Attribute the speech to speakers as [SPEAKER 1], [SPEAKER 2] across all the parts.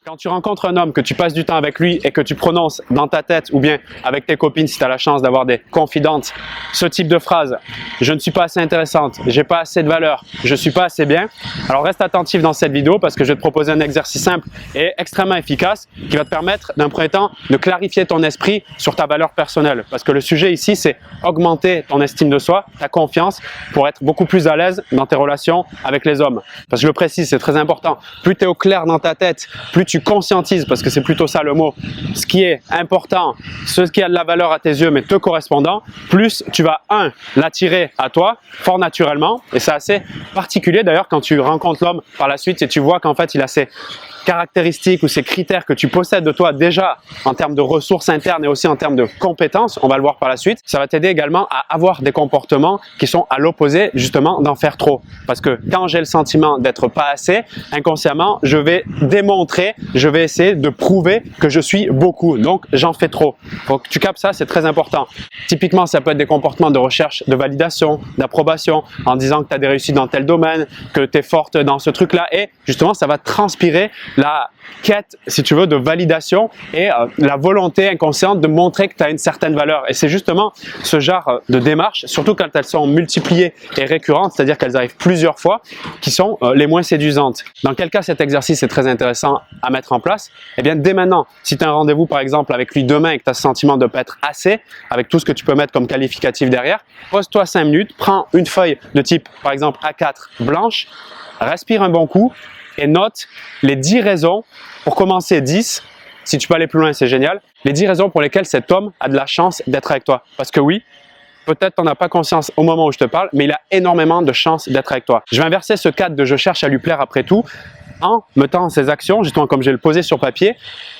[SPEAKER 1] Quand tu rencontres un homme, que tu passes du temps avec lui et que tu prononces dans ta tête ou bien avec tes copines si tu as la chance d'avoir des confidentes, ce type de phrase « je ne suis pas assez intéressante, j'ai pas assez de valeur, je suis pas assez bien », alors reste attentif dans cette vidéo parce que je vais te proposer un exercice simple et extrêmement efficace qui va te permettre d'un premier temps de clarifier ton esprit sur ta valeur personnelle. Parce que le sujet ici, c'est augmenter ton estime de soi, ta confiance pour être beaucoup plus à l'aise dans tes relations avec les hommes. Parce que je le précise, c'est très important, plus tu es au clair dans ta tête, plus tu conscientises, parce que c'est plutôt ça le mot, ce qui est important, ce qui a de la valeur à tes yeux mais te correspondant, plus tu vas l'attirer à toi fort naturellement. Et c'est assez particulier d'ailleurs quand tu rencontres l'homme par la suite et tu vois qu'en fait il a ces caractéristiques ou ces critères que tu possèdes de toi déjà en termes de ressources internes et aussi en termes de compétences, on va le voir par la suite. Ça va t'aider également à avoir des comportements qui sont à l'opposé justement d'en faire trop. Parce que quand j'ai le sentiment d'être pas assez, inconsciemment, je vais démontrer, je vais essayer de prouver que je suis beaucoup. Donc, j'en fais trop. Faut que tu captes ça, c'est très important. Typiquement, ça peut être des comportements de recherche de validation, d'approbation, en disant que tu as des réussites dans tel domaine, que tu es forte dans ce truc-là. Et justement, ça va transpirer la quête, si tu veux, de validation et la volonté inconsciente de montrer que tu as une certaine valeur. Et c'est justement ce genre de démarches, surtout quand elles sont multipliées et récurrentes, c'est-à-dire qu'elles arrivent plusieurs fois, qui sont les moins séduisantes. Dans quel cas cet exercice est très intéressant à mettre en place? Eh bien, dès maintenant, si tu as un rendez-vous par exemple avec lui demain et que tu as ce sentiment de ne pas être assez, avec tout ce que tu peux mettre comme qualificatif derrière, pose-toi 5 minutes, prends une feuille de type par exemple A4 blanche, respire un bon coup, et note les 10 raisons, pour commencer 10, si tu peux aller plus loin c'est génial, les 10 raisons pour lesquelles cet homme a de la chance d'être avec toi. Parce que oui, peut-être tu n'en as pas conscience au moment où je te parle, mais il a énormément de chances d'être avec toi. Je vais inverser ce cadre de « je cherche à lui plaire après tout » en mettant ces actions, justement comme je l'ai posé sur papier,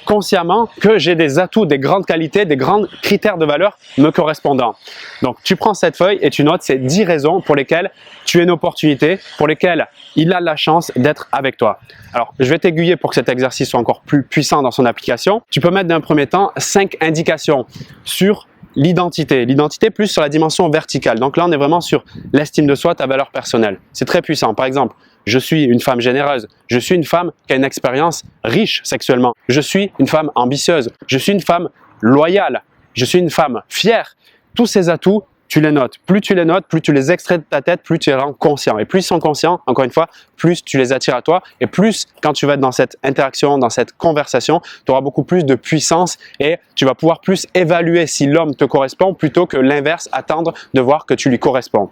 [SPEAKER 1] consciemment que j'ai des atouts, des grandes qualités, des grands critères de valeur me correspondant. Donc tu prends cette feuille et tu notes ces 10 raisons pour lesquelles tu es une opportunité, pour lesquelles il a la chance d'être avec toi. Alors je vais t'aiguiller pour que cet exercice soit encore plus puissant dans son application. Tu peux mettre d'un premier temps 5 indications sur l'identité. L'identité plus sur la dimension verticale. Donc là, on est vraiment sur l'estime de soi, ta valeur personnelle. C'est très puissant. Par exemple, je suis une femme généreuse. Je suis une femme qui a une expérience riche sexuellement. Je suis une femme ambitieuse. Je suis une femme loyale. Je suis une femme fière. Tous ces atouts, tu les notes. Plus tu les notes, plus tu les extrais de ta tête, plus tu les rends conscients. Et plus ils sont conscients, encore une fois, plus tu les attires à toi. Et plus, quand tu vas être dans cette interaction, dans cette conversation, tu auras beaucoup plus de puissance et tu vas pouvoir plus évaluer si l'homme te correspond plutôt que l'inverse, attendre de voir que tu lui corresponds.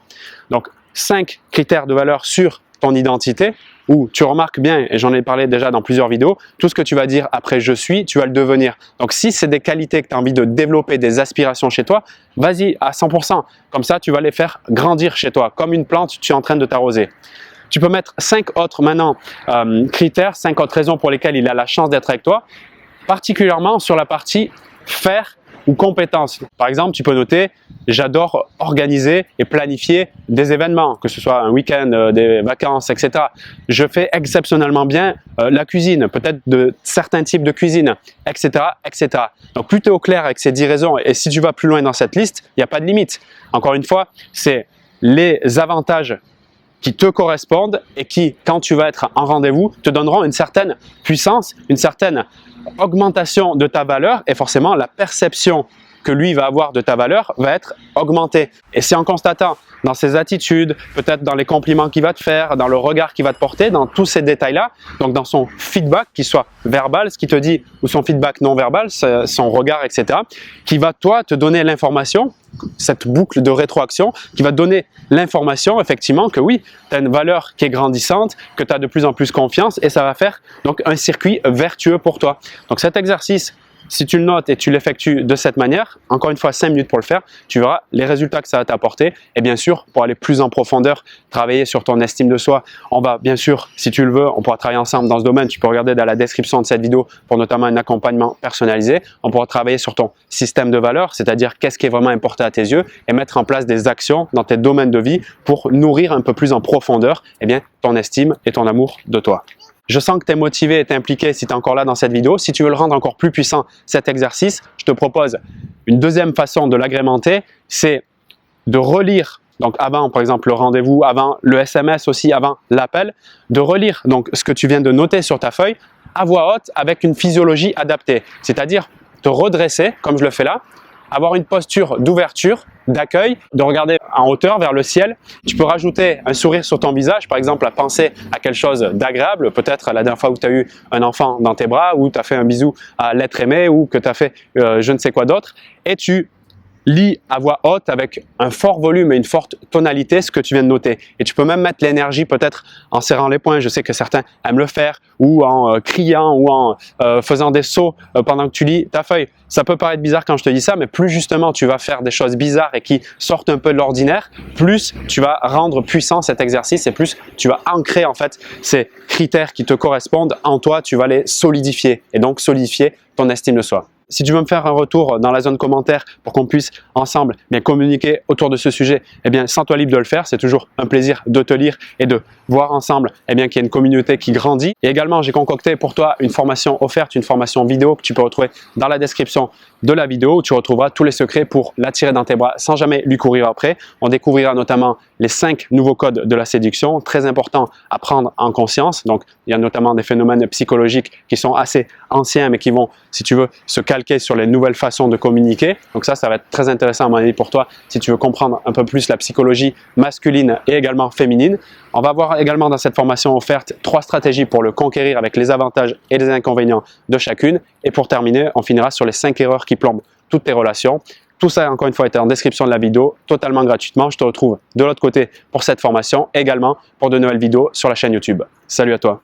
[SPEAKER 1] Donc, 5 critères de valeur sur ton identité, où tu remarques bien, et j'en ai parlé déjà dans plusieurs vidéos, tout ce que tu vas dire après « je suis », tu vas le devenir. Donc si c'est des qualités que tu as envie de développer, des aspirations chez toi, vas-y à 100%. Comme ça, tu vas les faire grandir chez toi. Comme une plante, tu es en train de t'arroser. Tu peux mettre 5 autres maintenant critères, 5 autres raisons pour lesquelles il a la chance d'être avec toi, particulièrement sur la partie « faire » ou compétences. Par exemple, tu peux noter « j'adore organiser et planifier des événements », que ce soit un week-end, des vacances, etc. Je fais exceptionnellement bien la cuisine, peut-être de certains types de cuisine, etc., etc. Donc, plus tu es au clair avec ces 10 raisons, et si tu vas plus loin dans cette liste, il n'y a pas de limite. Encore une fois, c'est les avantages qui te correspondent et qui, quand tu vas être en rendez-vous, te donneront une certaine puissance, une certaine augmentation de ta valeur et forcément la perception que lui va avoir de ta valeur va être augmentée. Et c'est en constatant dans ses attitudes, peut-être dans les compliments qu'il va te faire, dans le regard qu'il va te porter, dans tous ces détails-là, donc dans son feedback, qu'il soit verbal, ce qu'il te dit, ou son feedback non verbal, son regard, etc., qui va toi te donner l'information, cette boucle de rétroaction, qui va te donner l'information effectivement que oui, tu as une valeur qui est grandissante, que tu as de plus en plus confiance et ça va faire donc un circuit vertueux pour toi. Donc cet exercice, si tu le notes et tu l'effectues de cette manière, encore une fois 5 minutes pour le faire, tu verras les résultats que ça va t'apporter. Et bien sûr, pour aller plus en profondeur, travailler sur ton estime de soi, on va bien sûr, si tu le veux, on pourra travailler ensemble dans ce domaine. Tu peux regarder dans la description de cette vidéo pour notamment un accompagnement personnalisé. On pourra travailler sur ton système de valeurs, c'est-à-dire qu'est-ce qui est vraiment important à tes yeux et mettre en place des actions dans tes domaines de vie pour nourrir un peu plus en profondeur ton estime et ton amour de toi. Je sens que tu es motivé et impliqué si tu es encore là dans cette vidéo. Si tu veux le rendre encore plus puissant, cet exercice, je te propose une deuxième façon de l'agrémenter, c'est de relire, donc avant par exemple le rendez-vous, avant le SMS aussi, avant l'appel, de relire donc ce que tu viens de noter sur ta feuille à voix haute avec une physiologie adaptée. C'est-à-dire te redresser, comme je le fais là, avoir une posture d'ouverture, d'accueil, de regarder en hauteur vers le ciel. Tu peux rajouter un sourire sur ton visage, par exemple à penser à quelque chose d'agréable, peut-être la dernière fois où tu as eu un enfant dans tes bras, ou tu as fait un bisou à l'être aimé, ou que tu as fait je ne sais quoi d'autre, et tu lis à voix haute avec un fort volume et une forte tonalité ce que tu viens de noter. Et tu peux même mettre l'énergie peut-être en serrant les poings. Je sais que certains aiment le faire, ou en criant, ou en faisant des sauts pendant que tu lis ta feuille. Ça peut paraître bizarre quand je te dis ça, mais plus justement tu vas faire des choses bizarres et qui sortent un peu de l'ordinaire, plus tu vas rendre puissant cet exercice et plus tu vas ancrer en fait ces critères qui te correspondent en toi, tu vas les solidifier et donc solidifier ton estime de soi. Si tu veux me faire un retour dans la zone commentaire pour qu'on puisse ensemble bien communiquer autour de ce sujet, eh bien, sens-toi libre de le faire. C'est toujours un plaisir de te lire et de voir ensemble eh bien, qu'il y a une communauté qui grandit. Et également, j'ai concocté pour toi une formation offerte, une formation vidéo que tu peux retrouver dans la description de la vidéo où tu retrouveras tous les secrets pour l'attirer dans tes bras sans jamais lui courir après. On découvrira notamment les 5 nouveaux codes de la séduction, très importants à prendre en conscience. Donc, il y a notamment des phénomènes psychologiques qui sont assez anciens mais qui vont, si tu veux, se calquer sur les nouvelles façons de communiquer. Donc ça va être très intéressant à mon avis pour toi si tu veux comprendre un peu plus la psychologie masculine et également féminine. On va voir également dans cette formation offerte 3 stratégies pour le conquérir avec les avantages et les inconvénients de chacune. Et pour terminer, on finira sur les 5 erreurs qui plombent toutes tes relations. Tout ça, encore une fois, est en description de la vidéo, totalement gratuitement. Je te retrouve de l'autre côté pour cette formation, également pour de nouvelles vidéos sur la chaîne YouTube. Salut à toi!